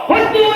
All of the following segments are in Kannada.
What do you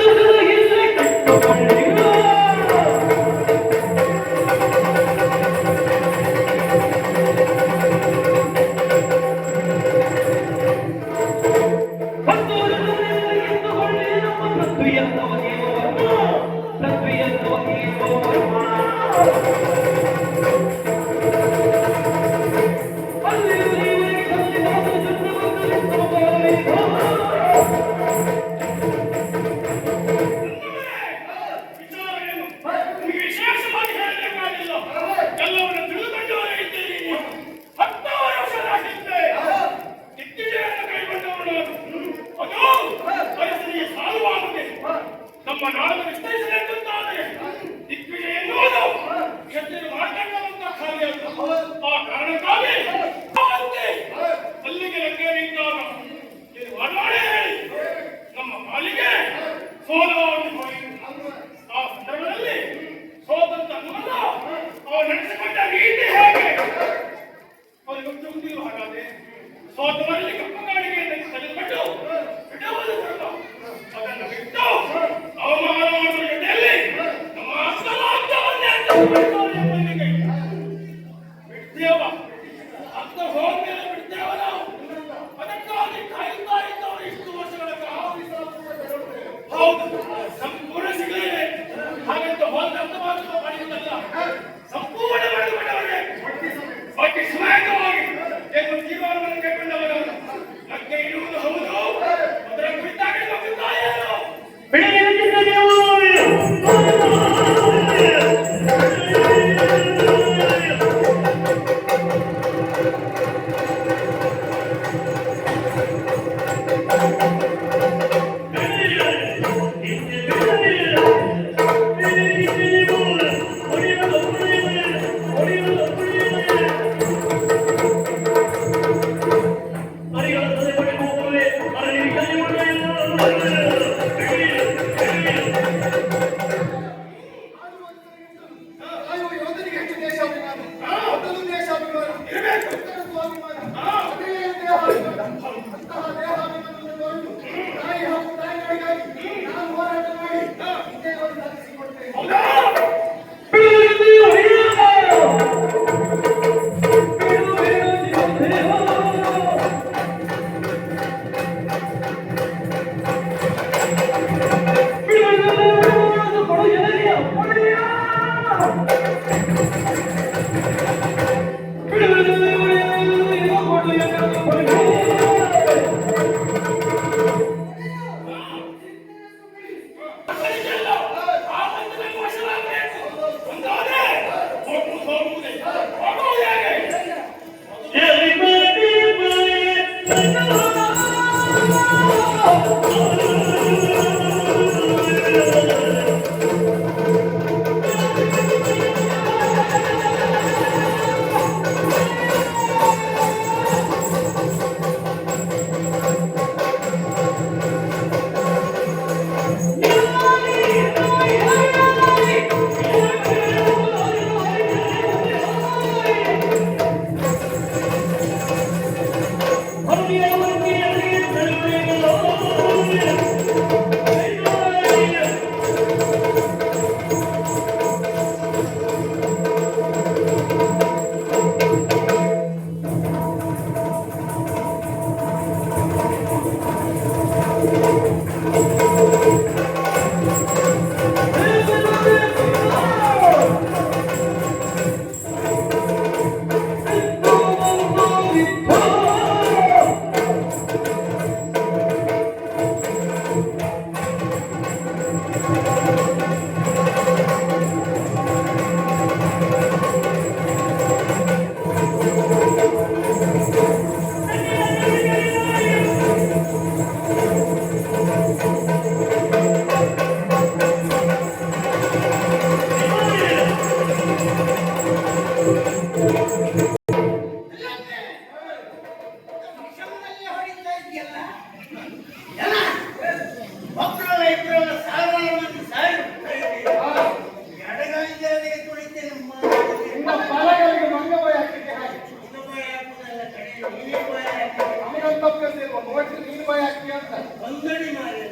ಒಟ್ಟು ನೀನು ಭಯ ಆಗ್ತೀಯ ಅಂತ ಒಂದಡಿ ಮಾರಿ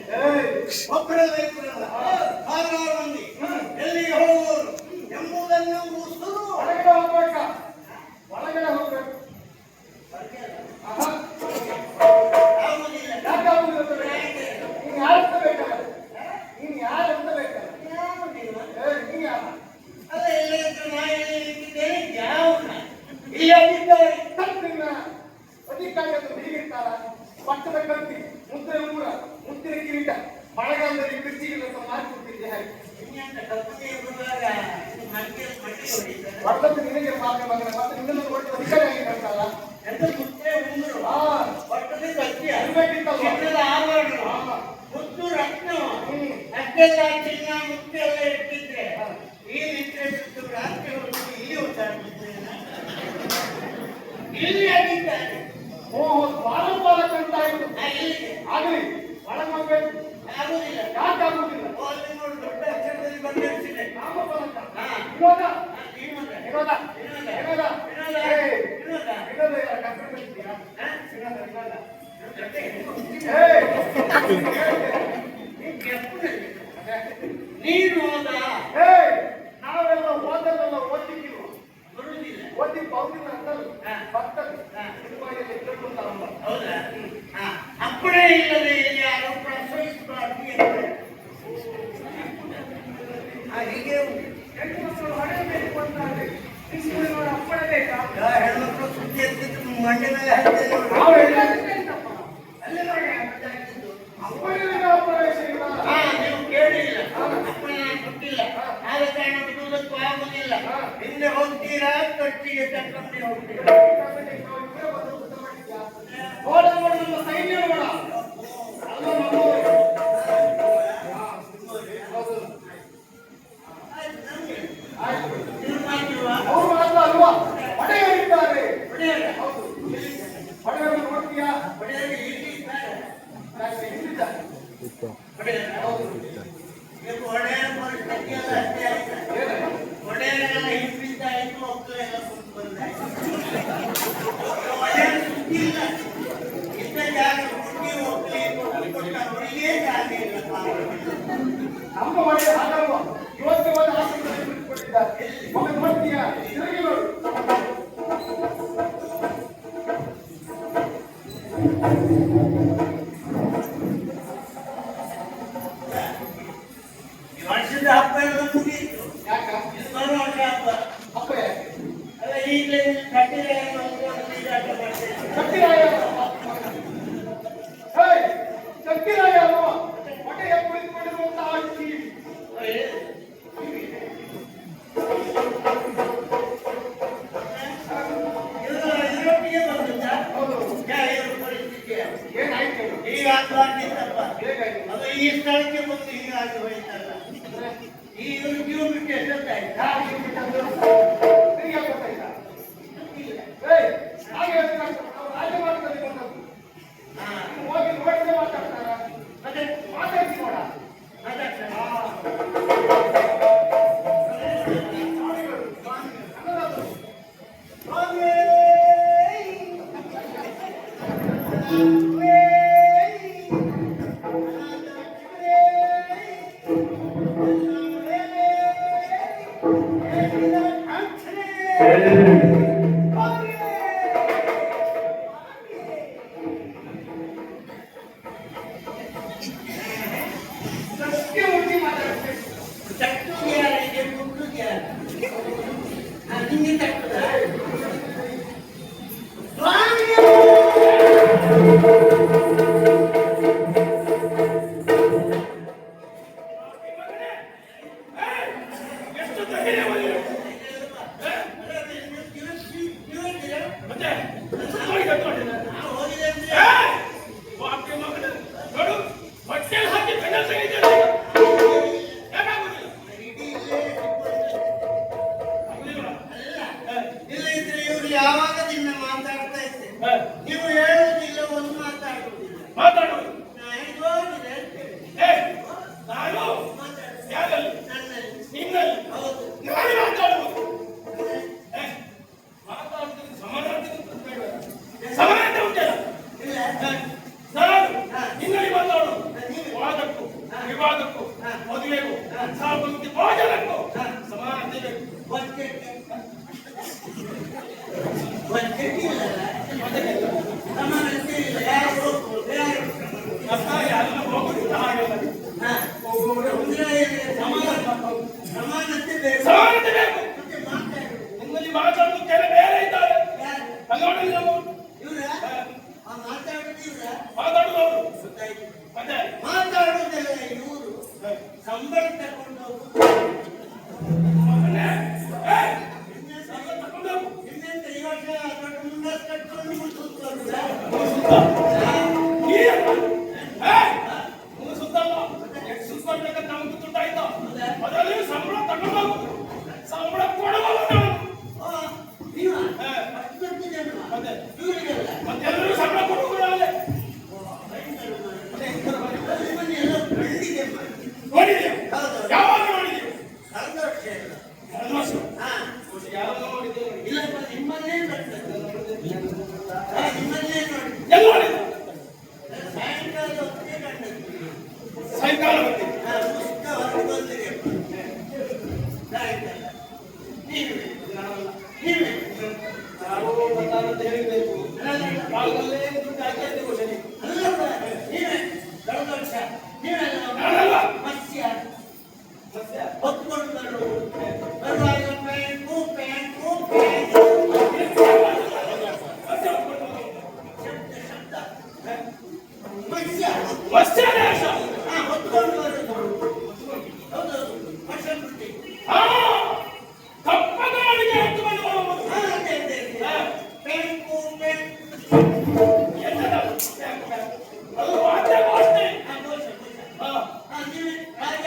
ಒಬ್ಬರ ರೈತರಲ್ಲ 6 ಮಂದಿ ಎಲ್ಲಿಗೆ ಹೋಗುವರು ಎಂಬುದನ್ನು ಉಸುರು ಒಳಗಡೆ ಹೋಗ್ಬೇಕಾ ಒಳಗಡೆ ಹೋಗ್ಬೇಕು ನೀನು ಯಾರಂತ ಬೇಕಲ್ಲ ನೀನು ಯಾರಂತ ಬೇಕಲ್ಲ ನೀನು ಯಾರ ಅಲ್ಲ ಎಲ್ಲ ನಿಂತಿದ್ದೇನೆ ಯಾವ ಇಲ್ಲಿದ್ದಾರೆ ತಪ್ಪಿನ ಅಧಿಕಾರಿಯನ್ನು ಹೀಗಿರ್ತಾರ ಪಟ್ಟದ ಕತ್ತಿ ಮುದ್ರೆ ಊರ ಮುತ್ತಿನ ಕಿರೀಟ ಮಳೆಗಾಲದಲ್ಲಿ ಕೃಷಿಗೆ ಮಾಡಿಕೊಡ್ತಿದ್ದೆ ಹಾಗೆ ಹೊರದತ್ತು ನಿನಗೆ ಮಾತ್ರ ಮಗನ ಮತ್ತೆ ನಿನ್ನನ್ನು ಒಟ್ಟು ಅಧಿಕಾರಿ ಆಗಿ ಕಳ್ತಲ್ಲ ಮುತ್ತು ರತ್ನ ಅಷ್ಟೆಲ್ಲ ಚಿನ್ನ ಮುತ್ತು ಎಲ್ಲ ಇಟ್ಟಿದ್ರೆ ಈ ನಿದ್ರೆ ರಾತ್ರಿ ಹೊರತು ಇಲ್ಲಿ ಇಲ್ಲಿ ಆಗಿದ್ದಾರೆ ಪಾಲಕ ಅಂತ ಆಗಲಿ ಒಳಗೋಗ್ಬೇಕು ಆಗುದಿಲ್ಲ ಯಾಕಾಗುದಿಲ್ಲ ಅಲ್ಲಿ ನೋಡಿ ದೊಡ್ಡ ಅಕ್ಷರದಲ್ಲಿ ಬಂದಿರ್ತೀನಿ ನಾಮಫಲಕ ವಿರೋಧ ವಿರೋಧ ವಿರೋಧ ನೀನು ಹೋದ ನಾವೆಲ್ಲ ಓದಲ್ಲ ಓದಿಕ್ಕಿಲ್ಲ ಬರುವುದಿಲ್ಲ ಓದಿ ಬೌದಿಲ್ಲ ಅಂತಲ್ಲ ಬರ್ತದೆ ಹೌದಾ ಅಪ್ಪಣೆ ಇಲ್ಲದೆ ಯಾರು ಪ್ರಸವಿಸಬಾರ್ದು ಹೀಗೆ ಹೆಣ್ಣು ಮಕ್ಕಳು ಹೊಡೆಯಬೇಕು ಅಂತಾದ್ರೆ ಅಪ್ಪಣೆ ಬೇಕಾ ಹೆಣ್ಮಕ್ಳು ಸುದ್ದಿ ಎತ್ತಿದ್ದು ಮಂಡೆ ಮೇಲೆ ಹಾಕ್ತೇನೆ ನೀವು ಕೇಳಿಲ್ಲ ಅಪ್ಪಣೆ ಕೊಟ್ಟಿಲ್ಲ ಆದ ಕಾರಣ ಬಿಡುವುದಕ್ಕೂ ಆಗುದಿಲ್ಲ ಹಿಂದೆ ಹೋಗ್ತೀರಾ ಕಟ್ಟಿಗೆ ತಕ್ಕಂತೆ ಹೋಗ್ತೀರಾ ನೋಡ ನೋಡ ನಮ್ಮ ಸೈನ್ಯ ನೋಡ ಅವರು ಮಾತ್ರ ಅಲ್ವಾ ಹೊಡೆಯರಿದ್ದಾರೆ ಹೌದು ಹೊಡೆಯರು ನೋಡ್ತೀಯಾ ಒಡೆಯರೆಲ್ಲ ಹಿಂದಿಂದ ಆಯ್ತು ಮಕ್ಕಳೆಲ್ಲ ಕುಂತು ಬಂದಾಯ್ತು ಇಂಥ ಜಾಗ ಹುಡುಗಿ ಹೋಗ್ಲಿ ಅವರಿಗೆ ಜಾಗ ಇಲ್ಲ ನಮ್ಮ ಒಳ್ಳೆ ಹಾಗಲ್ವ ಇವತ್ತು ಒಂದು ಆಸಕ್ತಿ ಬಿಟ್ಟುಕೊಟ್ಟಿದ್ದಾರೆ ಒಮ್ಮೆ ನೋಡ್ತೀಯಾ ತಿರುಗಿ ನೋಡು ವರ್ಷದ ಹಬ್ಬ ಎಲ್ಲ ಮುಗಿಯಿತು ಯಾಕ ಬರೋ ವರ್ಷ ಹಬ್ಬ ಹಬ್ಬ ಯಾಕೆ ಅಲ್ಲ ಈಗಲೇ ಕಟ್ಟಿಗೆ ಶಕ್ತಿರಾಯ ಶಕ್ತಿರಾಯ ಅಲ್ವ ಹೊಟ್ಟೆಯ ಕುಳಿತುಕೊಂಡಿರುವಂತಹ ಜೀವಿ ಇದರೊಟ್ಟಿಗೆ ಬಂದಿದ್ದ ಹೌದು ಪರಿಸ್ಥಿತಿ ಏನಾಯ್ತು ಈಗ ಆಗ್ಬಾರ್ದಿತ್ತಪ್ಪ ಹೇಗಾಯ್ತು ಅದು ಈ ಸ್ಥಳಕ್ಕೆ ಬಂದು ಹೀಗಾಗಿ ಹೋಯ್ತಲ್ಲ ಈ ಜೀವ ಬಿಟ್ಟು ಎಷ್ಟೊತ್ತಾಯ್ತು ಯಾಕೆ ಬಿಟ್ಟದ್ದು ತಿರುಗಿ ಗೊತ್ತಾಯ್ತಾ ಹಾಗೆ ರಾಜಮಾರ್ಗದಲ್ಲಿ ಬಂದದ್ದು ಹೋಗಿ ನೋಡಿದ್ರೆ ಮಾತಾಡ್ತಾರ ಮತ್ತೆ ಮಾತಾಡ್ಸಿ ನೋಡ ಸಮಾನ ಗಟ್ಟಿಯಿಲ್ಲಲ್ಲ? ಸಮಾನತೆ ಇಲ್ಲ. ಯಾರು ಹೋಗ್ಬೋದು? ಯಾರು? ಹಾ. ಅಂದ್ರೆ ಸಮಾನತೆ ಬೇಕು. ಸಮಾನತೆ ಬೇಕು. ಮತ್ತೆ ಮಾತಾಡು. ನಿಮ್ಮಲ್ಲಿ ಮಾತಾಡುವುದು ಕೆಲ ಬೇರೆ ಇದ್ದಾರೆ. ಯಾರು? ತಗೊಂಡಿಲ್ಲ ನಾವು. ಇವ್ರ? ಆ ಮಾತಾಡುದು ಇವ್ರ? ಮಾತಾಡುದು ಅವರು. ಗೊತ್ತಾಯ್ತು. ಮತ್ತೆ ಮಾತಾಡುವುದೆಲ್ಲ ಇವರು ಸಂಬಳ ತಗೊಂಡು ಹೋಗುದು. ಇನ್ನೆಂತ ಈ ವರ್ಷ ದೊಡ್ಡ ಮುಂಡಾಸ್ ಕಟ್ಕೊಂಡು ಸುತ್ತೋದು. ಅದರಲ್ಲಿ ಸಂಬಳ ತಗೊಂಡು ಸಂಬಳ ಕೊಡುವವರು ನೀವ ಹತ್ತು ಜನ ಇವರಿಗೆಲ್ಲ ಮತ್ತೆಲ್ಲರೂ ಸಂಬಳ ಕೊಡುವುದರಲ್ಲೇ ನಿಮ್ಮನ್ನೆಲ್ಲ ಬೆಳ್ಳಿಗೆ ಮಾಡಿ. ನೋಡಿದೆಯಾ? ಹೌದು. ಯಾವಾಗ ನೋಡಿದೆವು? ಕಳೆದ ವರ್ಷ ಎಲ್ಲ. ಎರಡು ವರ್ಷ. ಹಾ. ಯಾವಾಗ ನೋಡಿದ್ದೇವೆ? ಇಲ್ಲಪ್ಪ ನಿಮ್ಮನ್ನೇ ಬರ್ತದೆ. ನಿಮ್ಮನ್ನೇ ನೋಡಿ ಎಲ್ಲಿ ನೋಡಿದ್ದು? ಸಾಯಂಕಾಲ ಹೊತ್ತಿಗೆ ಕಂಡದ್ದು. ಸಾಯಂಕಾಲ ಬರ್ತೀವಿ. ಪುಸ್ತಕ ಹೊರಗೆ ಬಂದಿರಿಯಪ್ಪ. ಸಾಯಂಕಾಲ ನೀವೇ ನೀವೇ ನಾವು ಬಂದಾರಂತ ಹೇಳಿಬೇಕು. ಅಲ್ಲಲ್ಲ ಕಾಲದಲ್ಲೇ ದುಡ್ಡು ಹಾಕಿ ಅಂತ ಘೋಷಣೆ. ಅಲ್ಲಪ್ಪ ನೀವೇ ಕಳೆದ ವರ್ಷ ನೀವೆಲ್ಲ ನಾನಲ್ಲ. ಮತ್ಸ್ಯ ಮತ್ತೆ ಹೊತ್ಕೊಂಡು ಬರುವಾಗ ಪ್ಯಾಂಟು ಶಬ್ದ ಮತ್ಸ್ಯ ಮತ್ಸ್ಯಾದೇಶ. ಹೊತ್ಕೊಂಡು ಬರುದು. ಹೌದೌದು ವರ್ಷಪುಟ್ಟಿ. ಹಾ, ಕಪ್ಪದ ಅಡಿಗೆ ಎತ್ತುಕೊಂಡು ಬರುವುದು. ಅದೇ ಪ್ಯಾಂಟು ಎಂತದು? ಅದು ವಾದ್ಯಗೋಷ್ಠಿ. ದೋಷ ಹಾ, ನೀವೇ ರಾಜ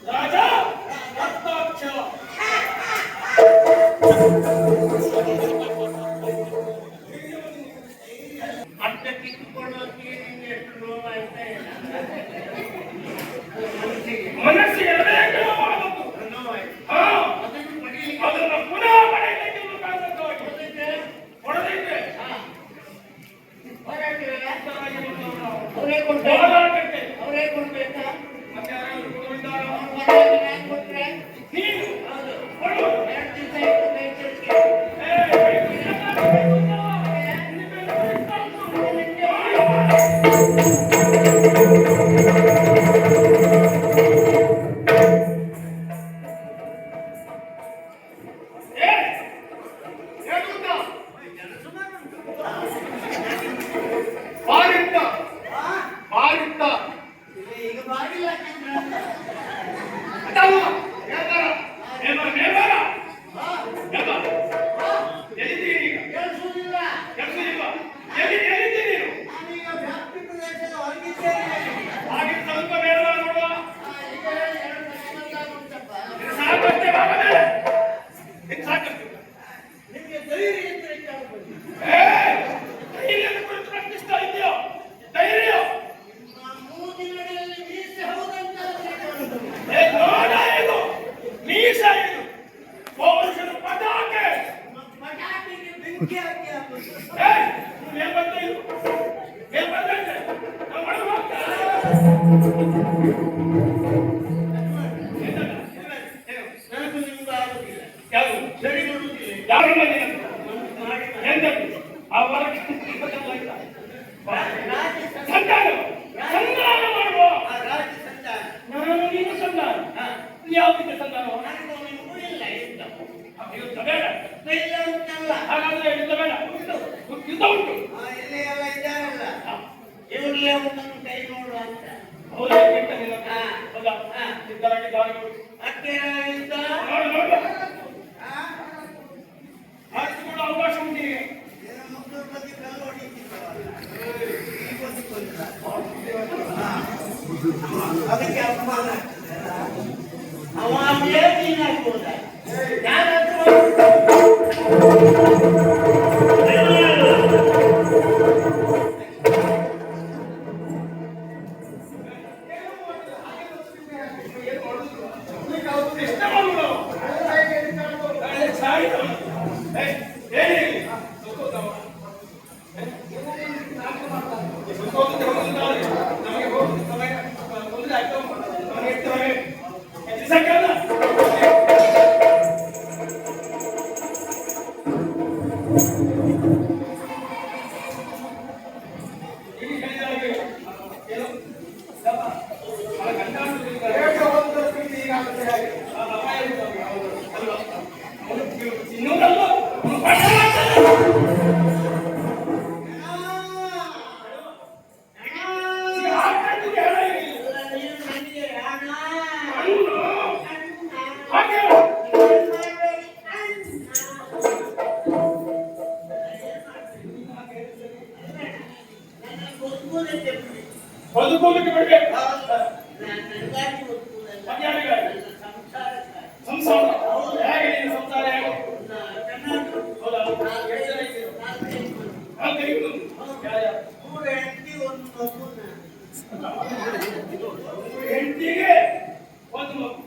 ರಾಜ ರಕ್ತಾಕ್ಷ. ಅಡ್ಡ ಕಿತ್ತುಕೊಳ್ಳೋಕೆ ನಿಮ್ಗೆ ಎಷ್ಟು ನೋವಾಯ್ತಾ ಇಲ್ಲ? ಮನಸ್ಸಿಗೆ ಹೃದಯಕ್ಕೆ ನೋವಾಗಬೇಕು. ನೋವಾಯ್ತು. ಹಾ, ಅದನ್ನು ಪಡೀಲಿಕ್ಕೆ ಅದನ್ನು ಪುನಃ ಪಡೆಯಲಿಕ್ಕೆ ಮುಖಾಂತರವಾಗಿ ಹೊಡೆದಿದ್ದೆ. ಅವರೇ ಹೋರಾಟಕ್ಕೆ ಅವರೇ ಕೊಡ್ಬೇಕಾ? ಮತ್ತೆ ಯಾರಾದ್ರೂ ಕೊಡುವಿದ್ದಾರಾ? ಕೊಟ್ರೆ ನೀನು ಹೌದು ಕೊಡು. 2 ದಿವಸ ಇಟ್ಟು ಕೈ ಚರ್ಚೆ. ಈಗ ಬಾಗಿಲ್ಲ ಕೇಳಿಸುವುದಿಲ್ಲ. ನಾನೀಗ ವ್ಯಾಪ್ತಿ ಪ್ರದೇಶದ ಹೊರಗಿದ್ದೇನೆ. ಈಗ ಹೇಳಿ 2 ಸೆಕೆಂಡ್ ಉಂಟಪ್ಪ. ನಿಮಗೆ ಧೈರ್ಯ ಇದ್ರೆ ಕೇಳ್ಬೋದು. ಧೈರ್ಯ ನಿಮ್ಮ ಮೂಗಿನಡಿಯಲ್ಲಿ ಮೀಸೆ ಹೌದಂತ ಕೇಳ್ಬೋದು. ಮೀಸ ಇದು ಪೌರುಷದ ಪಟಾಕೆ. ನಿಮ್ಮ ಪಟಾಕಿಗೆ ಬೆಂಕಿ ಹಾಕಿ ಹಾಕುದು. ಮೇಲ್ಬಂದೆ ಇದು ಮೇಲ್ಬಂದೆ ನಾವು ಒಳಗೆ ಹೋಗ್ತೇವೆ. ನೆನಪು ನಿಮ್ಗೆ ಆಗುದಿಲ್ಲ. ಯಾವುದು ಸರಿ ಕೊಡುವುದಿಲ್ಲ. ಯಾರು ಬಂದಿಲ್ಲ ಮಾಡಿ ಎಂದದ್ದು ಅವರ ರಾಜ್ಯ ಸಂಧಾನ ಸಂಧಾನ ಮಾಡುವ. ರಾಜ್ಯ ಸಂಧಾನ. ನಾನು ನೀನು ಸಂಧಾನ. ಹಾ. ಯಾವುದಕ್ಕೆ ಸಂಧಾನ? ನನಗೂ ನಿಮಗೂ ಇಲ್ಲ ಯುದ್ಧ. ಯುದ್ಧ ಬೇಡ. ಇಲ್ಲ ಉಂಟಲ್ಲ. ಹಾಗಾದ್ರೆ ಯುದ್ಧ ಬೇಡ. ಯುದ್ಧ ಉಂಟು. ಇಲ್ಲಿ ಎಲ್ಲ ಇದ್ದಾರಲ್ಲ ಇವ್ರಲ್ಲೇ ಒಂದೊಂದು ಕೈ ನೋಡು ಅಂತ. ಹೌದಾ ಕೆಟ್ಟ ನಿನ್ನ ಹಾ. ಹೌದಾ ಸಿದ್ಧರಾಗಿದ್ದಾರೆ. ಅಕ್ಕೆ ಯುದ್ಧ ನೋಡು ನೋಡು ಹಾ? ಆರಿಸಿಕೊಳ್ಳೋ ಅವಕಾಶ ಉಂಟು ಈಗ. ಏನೋ ಮಕ್ಕಳ ಬಗ್ಗೆ ಕಲ್ಲು ಹೊಡಿತಿದ್ದವಲ್ಲ. ಈ ಬಗ್ಗೆ ಕೊಂದ. ಅದಕ್ಕೆ ಅಪಮಾನ ಆಗ್ತದೆ. ಅವ ನೀನು ಆಗ್ಬೋದ ಯಾರಾದ್ರೂ ನಮಗೆ ಈಗ ಹೇಳಿದ ಹಾಗೆ ಏನು? ಸ್ವಲ್ಪ ಅವಳ ಗಂಡ ಅಂತ ತಿಳ್ತಾರೆ. ಹೇಗೆ ಒಂದು ಸ್ಥಿತಿ ಈಗ ಆಗುತ್ತೆ ಹಾಗೆ. ಆ ಅಪಾಯ ಉಂಟು ಅವ್ನಿಗೆ, ಹೌದು. ಅಲ್ವಾ? ಅವನು ಇನ್ನೊಂದಲ್ಲ, ಅವನು ಪಾಠ ಮಾಡ್ತಾನೆ. ಈಗ ಹಾಗಾದ್ರೆ ಹೇಳ ಇಲ್ಲ. ಹಣ್ಣು. ಹಾಗೆ ಹೇಳು. ಬದುಕೋದಕ್ಕೆ ಬಿಡ್ಬೇಕು. ಅದ್ಯಾರಿಗಾಗಿ? ಸಂಸಾರ. ಹೇಗೆ ನಿನ್ನ ಸಂಸಾರ ಹೇಗೆ? ಹೌದಾ? ಎಷ್ಟು ಜನ ಇದ್ದೀರು? ನಾಲ್ಕು ಐದು. ಯಾರ್ಯಾರು? ಹೆಂಡತಿಗೆ ಒಂದು ಮಗು. ಒಂದು ಮಗು.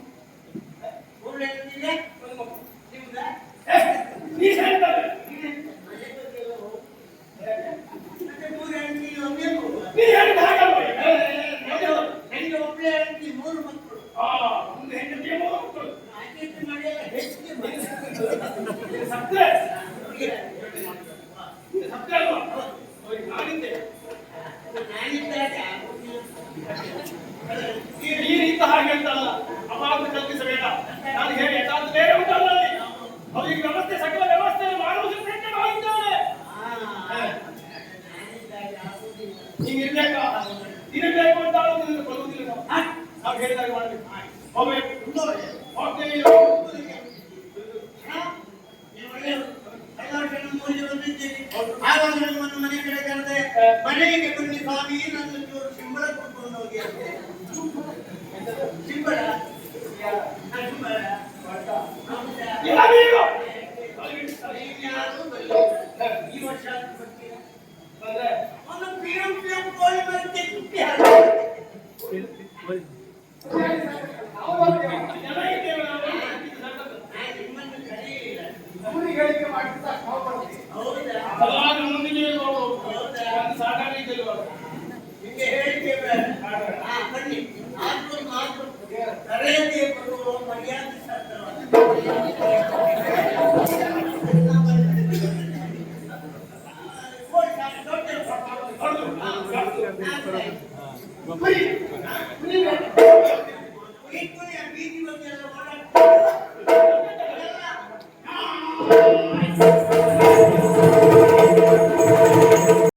ಏ, ನೀ ಹೇಳ್ತಾರೆ. ನೀ ಹೇಳಿದ ಹಾಗಲ್ವ? ಆ, ಒಂದು ಹೆಂಡತಿಗೆ ಮೂರು ಮಕ್ಕಳು. ಇದು ಸತ್ಯ. ಇದು ಸತ್ಯ ಅಲ್ವಾ? ಅವ್ರಿಗೆ ನಾನಿದ್ದೆ. ಈ ರೀತಿ ಹಾಗೆ ಅಂತಲ್ಲ, ಅಪಾರ್ಥ ಕಲ್ಪಿಸಬೇಡ. ನಾನು ಹೇಳಿ ಯಥಾರ್ಥ ಬೇರೆ ಉಂಟಲ್ಲ ಅಲ್ಲಿ. ಅವರಿಗೆ ವ್ಯವಸ್ಥೆ, ಸಕಲ ವ್ಯವಸ್ಥೆಯನ್ನು ಮಾಡುವುದಕ್ಕೆ ಪ್ರಯತ್ನವಾಗಿದ್ದಾನೆ. ನೀನು ಇರ್ಬೇಕಾ? ಇರಬೇಕು ಅಂತ ಆಲೋಚನೆ ಬರುವುದಿಲ್ಲ. ನಾವು ಹೇಳಿದಾಗ ಮಾಡಬೇಕು. ಹೋಗ್ಬೇಕು. ಹೋಗ್ತೇನೆ ಇಲ್ಲ. ಮನೆ ಕಡೆ ಕರೆದೆ ಮನೆಗೆ ಬನ್ನಿ ಸ್ವಾಮಿ, ನನ್ನ ಚೂರು ಸಿಂಬಳ ಕೊಟ್ಕೊಂಡು ಹೋಗಿ ಅಂತೆ. ಸಿಂಬಳ ಇಲ್ಲ ನೀವು. ಈ ವರ್ಷ ಬಂದ್ರೆ ಒಂದು ಪಿಎಂ ಕೋಳಿ ಬರುತ್ತೆ ಕುಟ್ಟಿ ಚೆನ್ನಾಗಿದ್ದೇವೆ ನಾವು. ನಿಮ್ಮನ್ನು ಕರೆಯಲಿಲ್ಲ. ಊರಿಗೆ ಹೇಳಿಕೆ ಮಾಡಿದ್ರೆ ನಾವು ಬರ್ತೀವಿ. ಹೌದಾ? ಅದಾದ್ರೂ ಮುಂದಿಗೆ ಇರುವವರು ಒಂದು ಸಾಕಾಗಿದ್ದಲ್ವ? ನಿಮಗೆ ಹೇಳಿಕೆ ಬೇಡ. ಬನ್ನಿ. ಆದ್ರೂ ಮಾತು ಕರೆಯದೇ ಬರುವ ಮರ್ಯಾದೆ ಹೊರಡು. ಶಾಸ್ತ್ರ. ಬರೀ, ನೀವು